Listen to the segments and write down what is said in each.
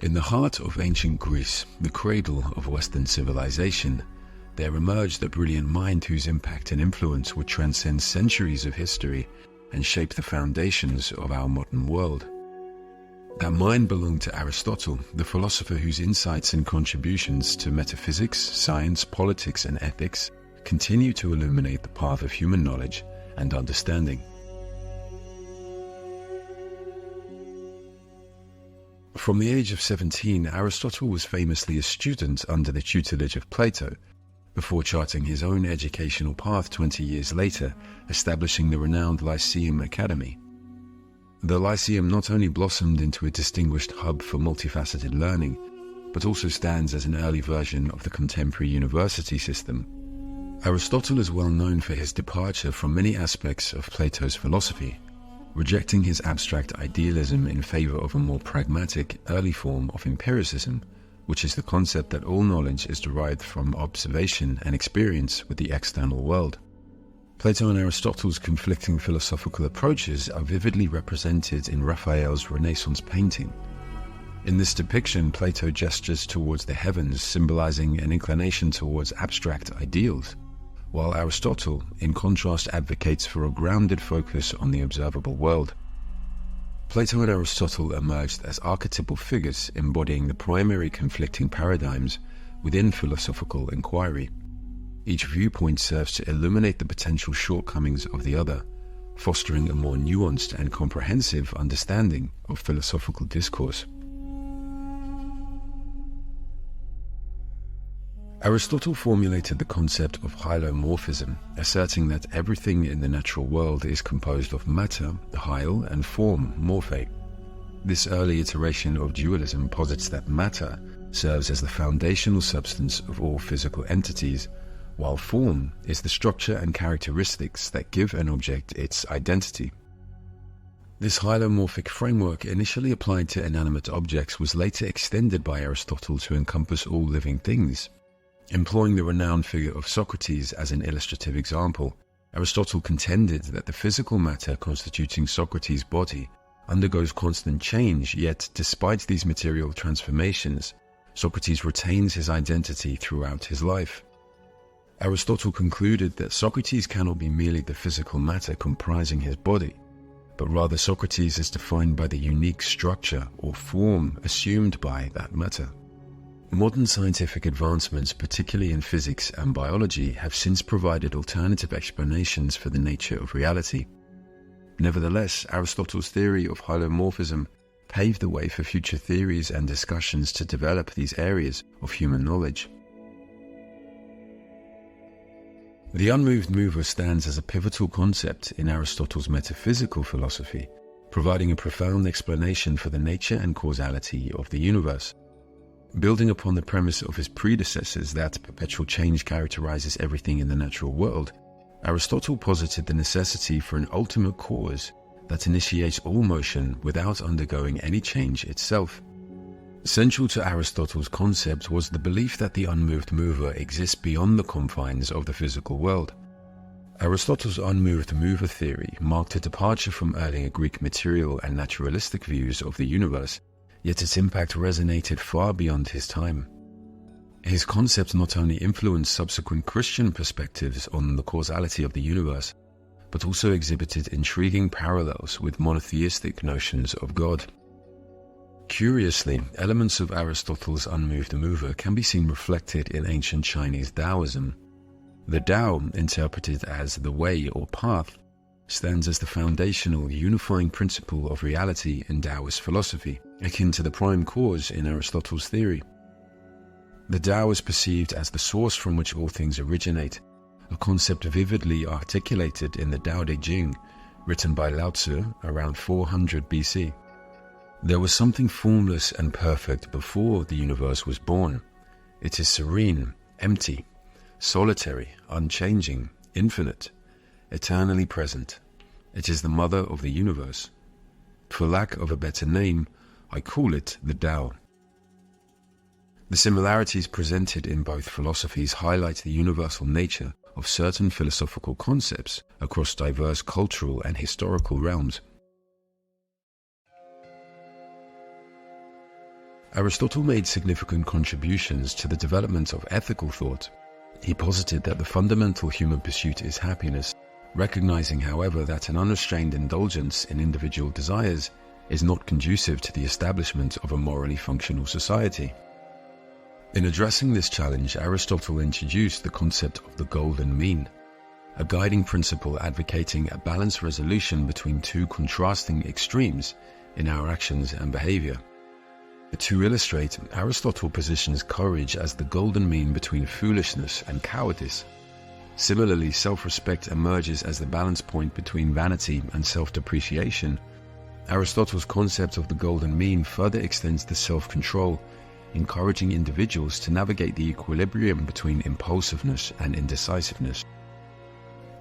In the heart of ancient Greece, the cradle of Western civilization, there emerged a brilliant mind whose impact and influence would transcend centuries of history and shape the foundations of our modern world. That mind belonged to Aristotle, the philosopher whose insights and contributions to metaphysics, science, politics, and ethics continue to illuminate the path of human knowledge and understanding. From the age of 17, Aristotle was famously a student under the tutelage of Plato, before charting his own educational path 20 years later, establishing the renowned Lyceum Academy. The Lyceum not only blossomed into a distinguished hub for multifaceted learning, but also stands as an early version of the contemporary university system. Aristotle is well known for his departure from many aspects of Plato's philosophy, rejecting his abstract idealism in favor of a more pragmatic, early form of empiricism, which is the concept that all knowledge is derived from observation and experience with the external world. Plato and Aristotle's conflicting philosophical approaches are vividly represented in Raphael's Renaissance painting. In this depiction, Plato gestures towards the heavens, symbolizing an inclination towards abstract ideals, while Aristotle, in contrast, advocates for a grounded focus on the observable world. Plato and Aristotle emerged as archetypal figures embodying the primary conflicting paradigms within philosophical inquiry. Each viewpoint serves to illuminate the potential shortcomings of the other, fostering a more nuanced and comprehensive understanding of philosophical discourse. Aristotle formulated the concept of hylomorphism, asserting that everything in the natural world is composed of matter, hyle, and form, morphe. This early iteration of dualism posits that matter serves as the foundational substance of all physical entities, while form is the structure and characteristics that give an object its identity. This hylomorphic framework, initially applied to inanimate objects, was later extended by Aristotle to encompass all living things. Employing the renowned figure of Socrates as an illustrative example, Aristotle contended that the physical matter constituting Socrates' body undergoes constant change, yet despite these material transformations, Socrates retains his identity throughout his life. Aristotle concluded that Socrates cannot be merely the physical matter comprising his body, but rather Socrates is defined by the unique structure or form assumed by that matter. Modern scientific advancements, particularly in physics and biology, have since provided alternative explanations for the nature of reality. Nevertheless, Aristotle's theory of hylomorphism paved the way for future theories and discussions to develop these areas of human knowledge. The unmoved mover stands as a pivotal concept in Aristotle's metaphysical philosophy, providing a profound explanation for the nature and causality of the universe. Building upon the premise of his predecessors that perpetual change characterizes everything in the natural world, Aristotle posited the necessity for an ultimate cause that initiates all motion without undergoing any change itself. Central to Aristotle's concept was the belief that the unmoved mover exists beyond the confines of the physical world. Aristotle's unmoved mover theory marked a departure from earlier Greek material and naturalistic views of the universe, yet its impact resonated far beyond his time. His concept not only influenced subsequent Christian perspectives on the causality of the universe, but also exhibited intriguing parallels with monotheistic notions of God. Curiously, elements of Aristotle's unmoved mover can be seen reflected in ancient Chinese Taoism. The Tao, interpreted as the way or path, stands as the foundational unifying principle of reality in Taoist philosophy, akin to the prime cause in Aristotle's theory. The Tao is perceived as the source from which all things originate, a concept vividly articulated in the Tao Te Ching, written by Lao Tzu around 400 BC. There was something formless and perfect before the universe was born. It is serene, empty, solitary, unchanging, infinite, eternally present. It is the mother of the universe. For lack of a better name, I call it the Tao. The similarities presented in both philosophies highlight the universal nature of certain philosophical concepts across diverse cultural and historical realms. Aristotle made significant contributions to the development of ethical thought. He posited that the fundamental human pursuit is happiness, recognizing, however, that an unrestrained indulgence in individual desires is not conducive to the establishment of a morally functional society. In addressing this challenge, Aristotle introduced the concept of the golden mean, a guiding principle advocating a balanced resolution between two contrasting extremes in our actions and behavior. To illustrate, Aristotle positions courage as the golden mean between foolishness and cowardice. Similarly, self-respect emerges as the balance point between vanity and self-depreciation. Aristotle's concept of the golden mean further extends to self-control, encouraging individuals to navigate the equilibrium between impulsiveness and indecisiveness.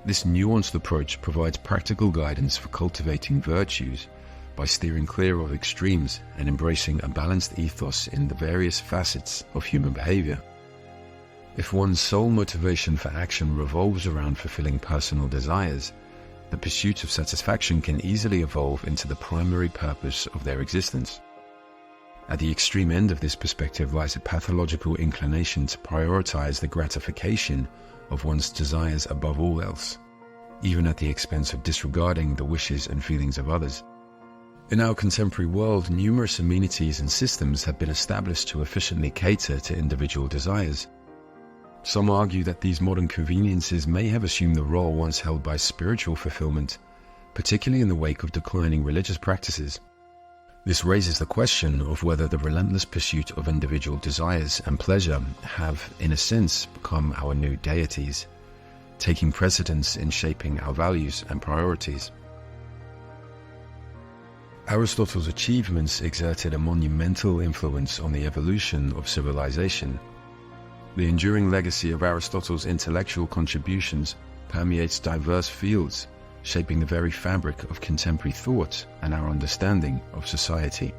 This nuanced approach provides practical guidance for cultivating virtues by steering clear of extremes and embracing a balanced ethos in the various facets of human behavior. If one's sole motivation for action revolves around fulfilling personal desires, the pursuit of satisfaction can easily evolve into the primary purpose of their existence. At the extreme end of this perspective lies a pathological inclination to prioritize the gratification of one's desires above all else, even at the expense of disregarding the wishes and feelings of others. In our contemporary world, numerous amenities and systems have been established to efficiently cater to individual desires. Some argue that these modern conveniences may have assumed the role once held by spiritual fulfillment, particularly in the wake of declining religious practices. This raises the question of whether the relentless pursuit of individual desires and pleasure have, in a sense, become our new deities, taking precedence in shaping our values and priorities. Aristotle's achievements exerted a monumental influence on the evolution of civilization. The enduring legacy of Aristotle's intellectual contributions permeates diverse fields, shaping the very fabric of contemporary thought and our understanding of society.